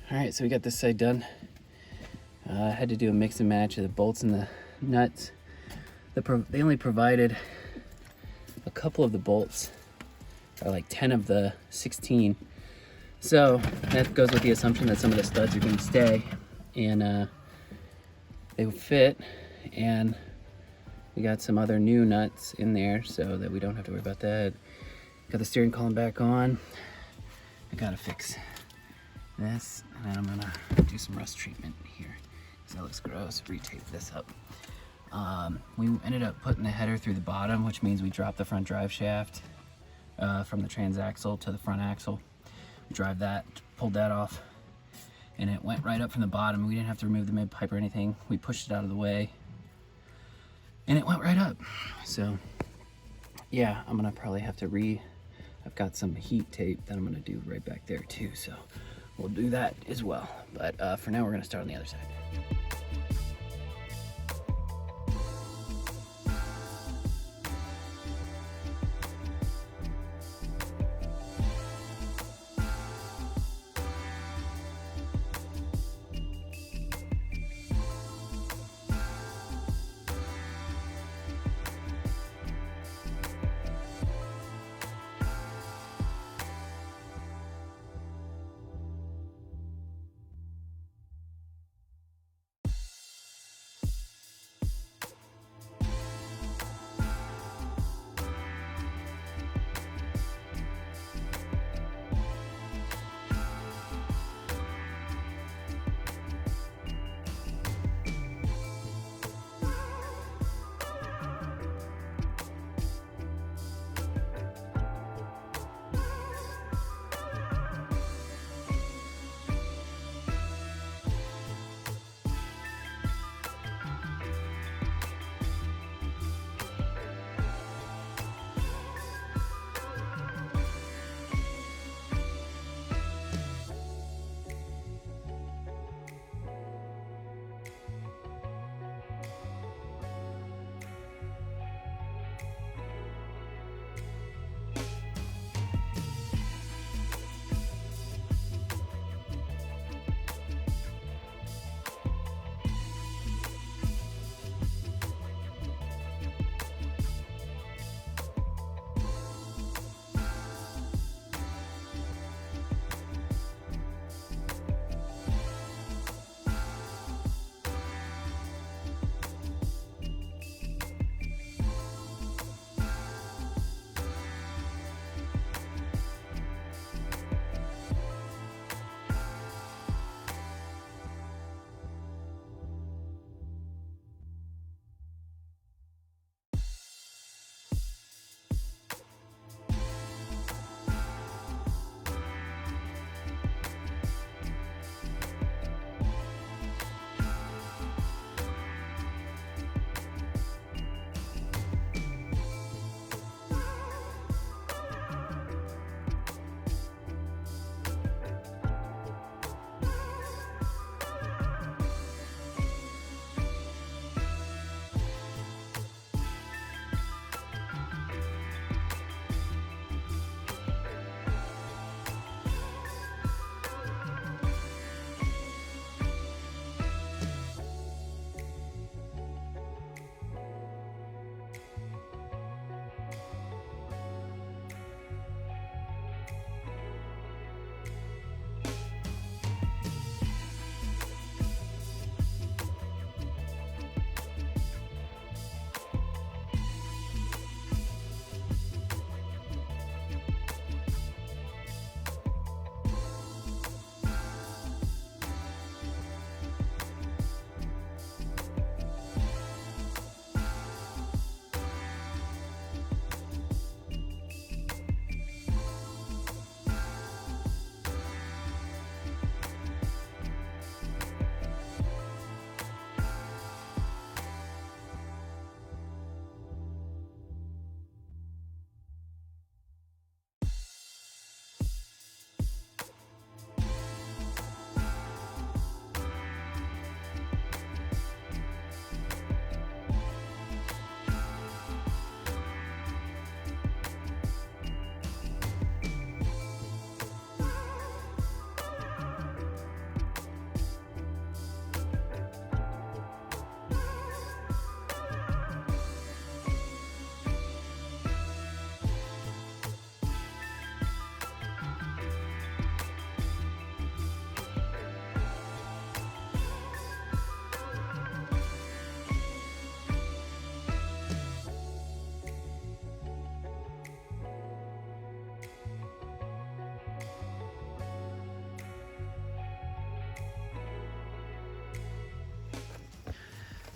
All right, so we got this side done. I had to do a mix and match of the bolts and the nuts. They only provided a couple of the bolts, or like 10 of the 16. So that goes with the assumption that some of the studs are going to stay, and they will fit. And we got some other new nuts in there so that we don't have to worry about that. Got the steering column back on. I gotta fix this, and then I'm gonna do some rust treatment here because that looks gross. Retape this up. We ended up putting the header through the bottom, which means we dropped the front drive shaft from the transaxle to the front axle. We drive that, pulled that off, and it went right up from the bottom. We didn't have to remove the mid pipe or anything. We pushed it out of the way, and it went right up. So yeah, I'm gonna probably have to I've got some heat tape that I'm gonna do right back there too, so we'll do that as well. But for now, we're gonna start on the other side.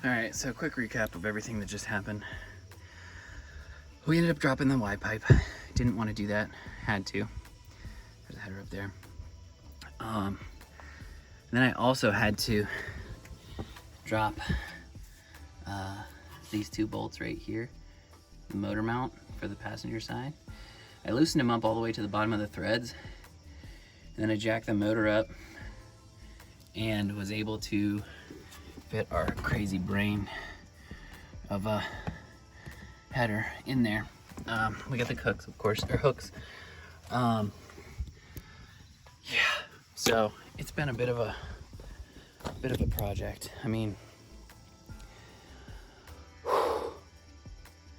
All right, so quick recap of everything that just happened. We ended up dropping the Y pipe. Didn't want to do that, had to. There's a header up there. Then I also had to drop these two bolts right here, the motor mount for the passenger side. I loosened them up all the way to the bottom of the threads, and then I jacked the motor up and was able to fit our crazy brain of a header in there. We got the hooks, of course, or hooks. Yeah, so it's been a bit of a project. I mean,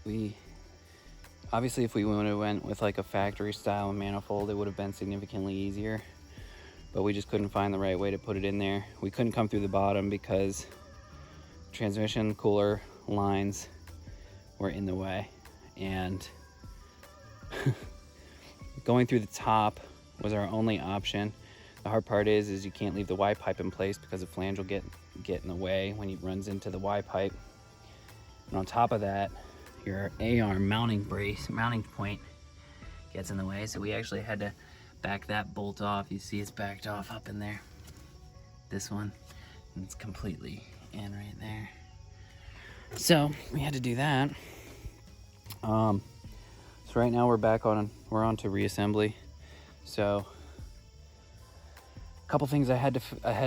we obviously, if we would have went with like a factory style manifold, it would have been significantly easier, but we just couldn't find the right way to put it in there. We couldn't come through the bottom because transmission cooler lines were in the way, and going through the top was our only option. The hard part is you can't leave the Y pipe in place because the flange will get in the way when it runs into the Y pipe. And on top of that, your A-arm mounting point gets in the way. So we actually had to back that bolt off. You see it's backed off up in there. This one, and it's completely in right there. So we had to do that. So right now we're on to reassembly. So a couple things I had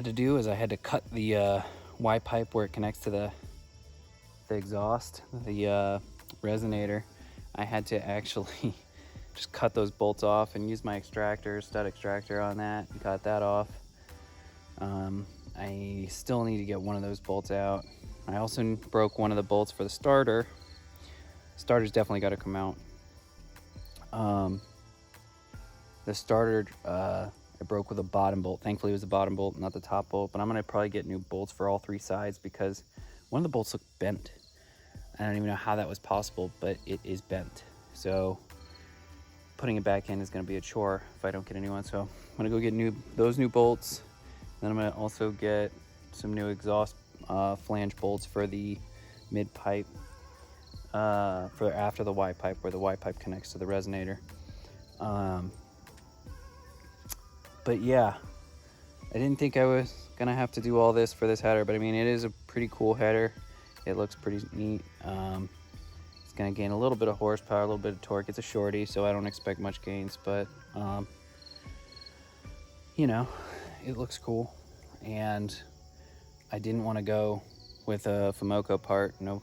to do is I had to cut the Y pipe where it connects to the exhaust, the resonator. I had to actually just cut those bolts off and use my stud extractor on that and cut that off. I still need to get one of those bolts out. I also broke one of the bolts for the starter. Starter's definitely got to come out. The starter I broke with a bottom bolt. Thankfully it was the bottom bolt, not the top bolt, but I'm gonna probably get new bolts for all three sides because one of the bolts looked bent. I don't even know how that was possible, but it is bent. So putting it back in is gonna be a chore if I don't get a new one. So I'm gonna go get those new bolts. Then I'm gonna also get some new exhaust flange bolts for the mid pipe, for after the Y pipe, where the Y pipe connects to the resonator. But yeah, I didn't think I was gonna have to do all this for this header, but I mean, it is a pretty cool header. It looks pretty neat. It's gonna gain a little bit of horsepower, a little bit of torque. It's a shorty, so I don't expect much gains, but you know, it looks cool. And I didn't want to go with a FoMoCo part. No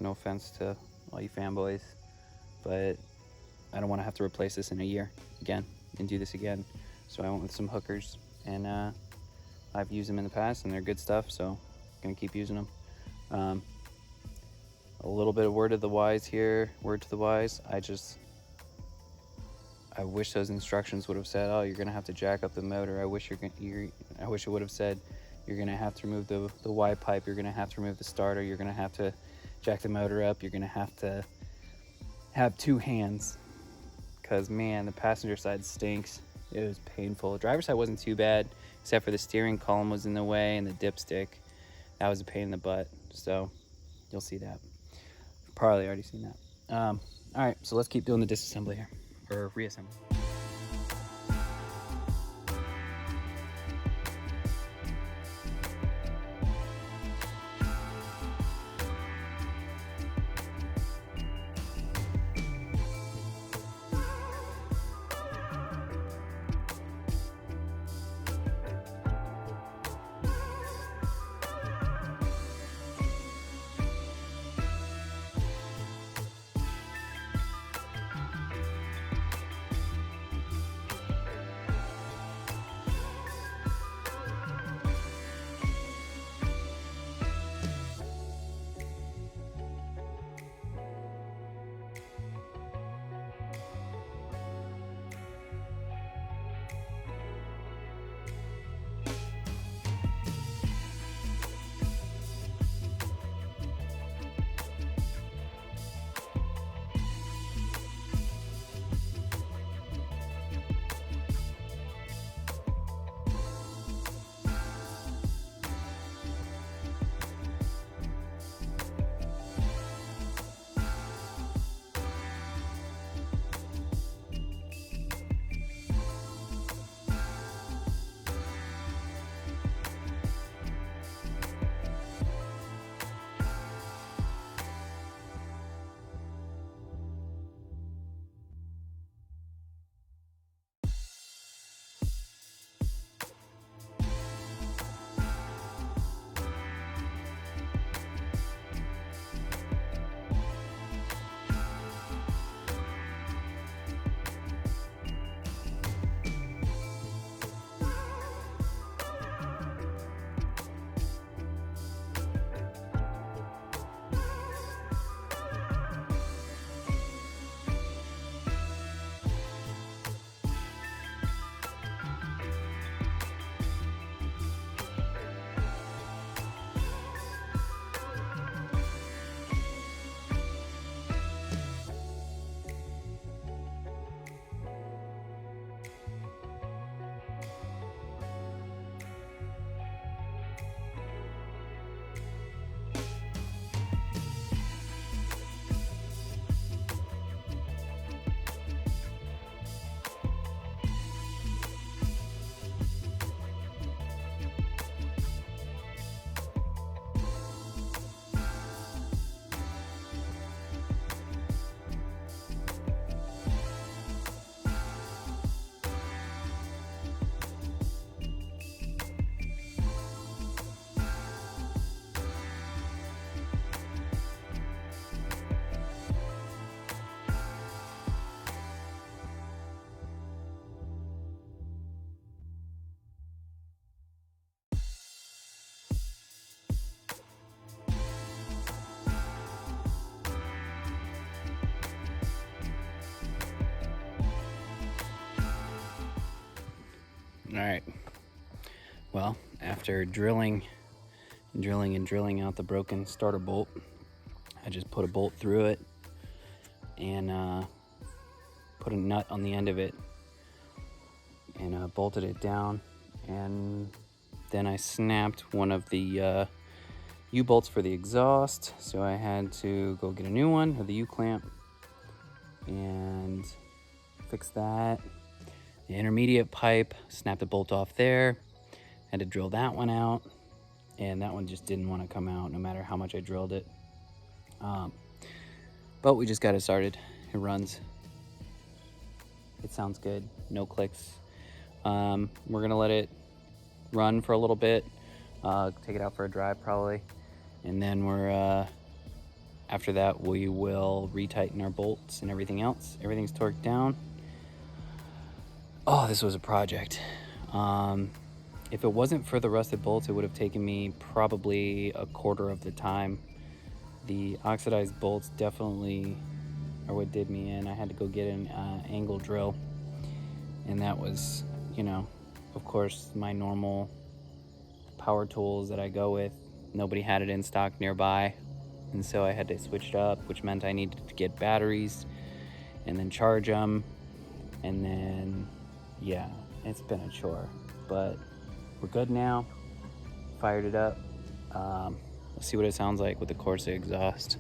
offense to all you fanboys, but I don't want to have to replace this in a year again and do this again. So I went with some Hookers, and I've used them in the past and they're good stuff, so I'm gonna keep using them. A little bit of word to the wise. I wish those instructions would have said, oh, you're gonna have to jack up the motor. I wish it would have said you're gonna have to remove the Y pipe, you're gonna have to remove the starter, you're gonna have to jack the motor up, you're gonna have to have two hands, because man, the passenger side stinks. It was painful. The driver's side wasn't too bad, except for the steering column was in the way and the dipstick. That was a pain in the butt. So you'll see that. You've probably already seen that. All right, so let's keep doing the disassembly here, or reassembly. All right. Well, after drilling out the broken starter bolt, I just put a bolt through it and put a nut on the end of it and bolted it down. And then I snapped one of the U-bolts for the exhaust, so I had to go get a new one, or the U-clamp, and fix that. The intermediate pipe, snapped the bolt off there, had to drill that one out, and that one just didn't want to come out no matter how much I drilled it. But we just got it started. It runs. It sounds good. No clicks. We're gonna let it run for a little bit, take it out for a drive probably, and then after that we will retighten our bolts and everything else. Everything's torqued down. Oh, this was a project. If it wasn't for the rusted bolts, it would have taken me probably a quarter of the time. The oxidized bolts definitely are what did me in. I had to go get an angle drill, and that was, of course, my normal power tools that I go with. Nobody had it in stock nearby, and so I had to switch it up, which meant I needed to get batteries and then charge them, and then yeah, it's been a chore, but we're good now. Fired it up. Let's see what it sounds like with the Corsa exhaust.